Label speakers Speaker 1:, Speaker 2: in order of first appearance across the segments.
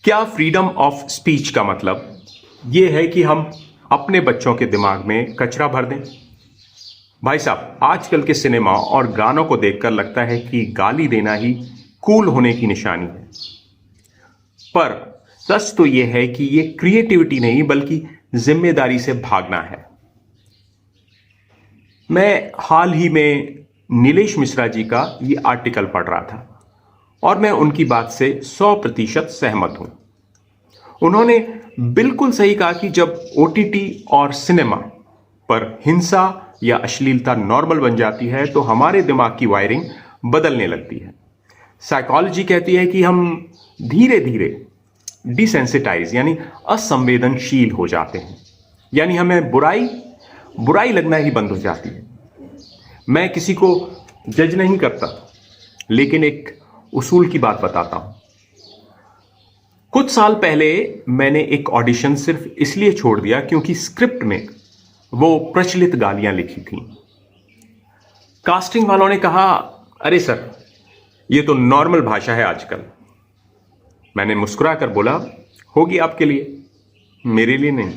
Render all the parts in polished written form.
Speaker 1: क्या freedom of speech का मतलब ये है कि हम अपने बच्चों के दिमाग में कचरा भर दें? भाई साहब, आजकल के सिनेमा और गानों को देखकर लगता है कि गाली देना ही कूल होने की निशानी है। पर सच तो यह है कि यह क्रिएटिविटी नहीं बल्कि जिम्मेदारी से भागना है। मैं हाल ही में नीलेश मिश्रा जी का ये आर्टिकल पढ़ रहा था और मैं उनकी बात से 100% सहमत हूं। उन्होंने बिल्कुल सही कहा कि जब ओटीटी और सिनेमा पर हिंसा या अश्लीलता नॉर्मल बन जाती है तो हमारे दिमाग की वायरिंग बदलने लगती है। साइकोलॉजी कहती है कि हम धीरे धीरे डिसेंसिटाइज यानी असंवेदनशील हो जाते हैं, यानी हमें बुराई लगना ही बंद हो जाती है। मैं किसी को जज नहीं करता, लेकिन एक उसूल की बात बताता हूं। कुछ साल पहले मैंने एक ऑडिशन सिर्फ इसलिए छोड़ दिया क्योंकि स्क्रिप्ट में वो प्रचलित गालियां लिखी थीं। कास्टिंग वालों ने कहा, अरे सर, ये तो नॉर्मल भाषा है आजकल। मैंने मुस्कुरा कर बोला, होगी आपके लिए, मेरे लिए नहीं।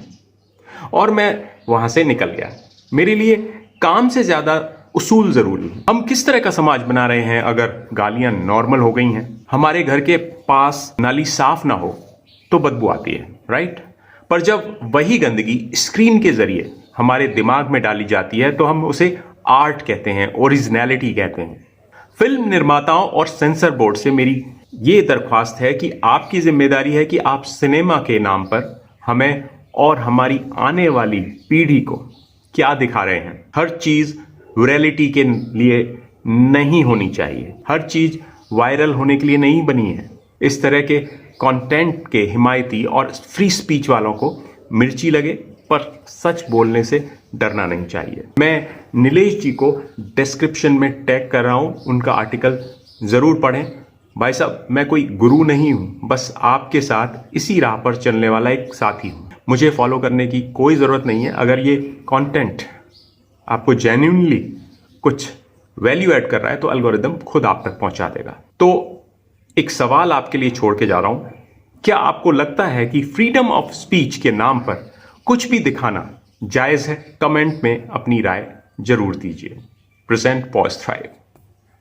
Speaker 1: और मैं वहां से निकल गया। मेरे लिए काम से ज्यादा उसूल जरूरी है। हम किस तरह का समाज बना रहे हैं अगर गालियां नॉर्मल हो गई हैं? हमारे घर के पास नाली साफ ना हो तो बदबू आती है, राइट? पर जब वही गंदगी स्क्रीन के जरिए हमारे दिमाग में डाली जाती है तो हम उसे आर्ट कहते हैं, ओरिजिनलिटी कहते हैं। फिल्म निर्माताओं और सेंसर बोर्ड से मेरी ये दरख्वास्त है कि आपकी जिम्मेदारी है कि आप सिनेमा के नाम पर हमें और हमारी आने वाली पीढ़ी को क्या दिखा रहे हैं। हर चीज रियलिटी के लिए नहीं होनी चाहिए, हर चीज वायरल होने के लिए नहीं बनी है। इस तरह के कंटेंट के हिमायती और फ्री स्पीच वालों को मिर्ची लगे, पर सच बोलने से डरना नहीं चाहिए। मैं नीलेश जी को डिस्क्रिप्शन में टैग कर रहा हूं, उनका आर्टिकल जरूर पढ़ें। भाई साहब, मैं कोई गुरु नहीं हूं, बस आपके साथ इसी राह पर चलने वाला एक साथी हूं। मुझे फॉलो करने की कोई जरूरत नहीं है। अगर ये कंटेंट आपको जेन्युइनली कुछ वैल्यू ऐड कर रहा है तो एल्गोरिदम खुद आप तक पहुंचा देगा। तो एक सवाल आपके लिए छोड़ के जा रहा हूं, क्या आपको लगता है कि फ्रीडम ऑफ स्पीच के नाम पर कुछ भी दिखाना जायज है? कमेंट में अपनी राय जरूर दीजिए। Present pause thrive.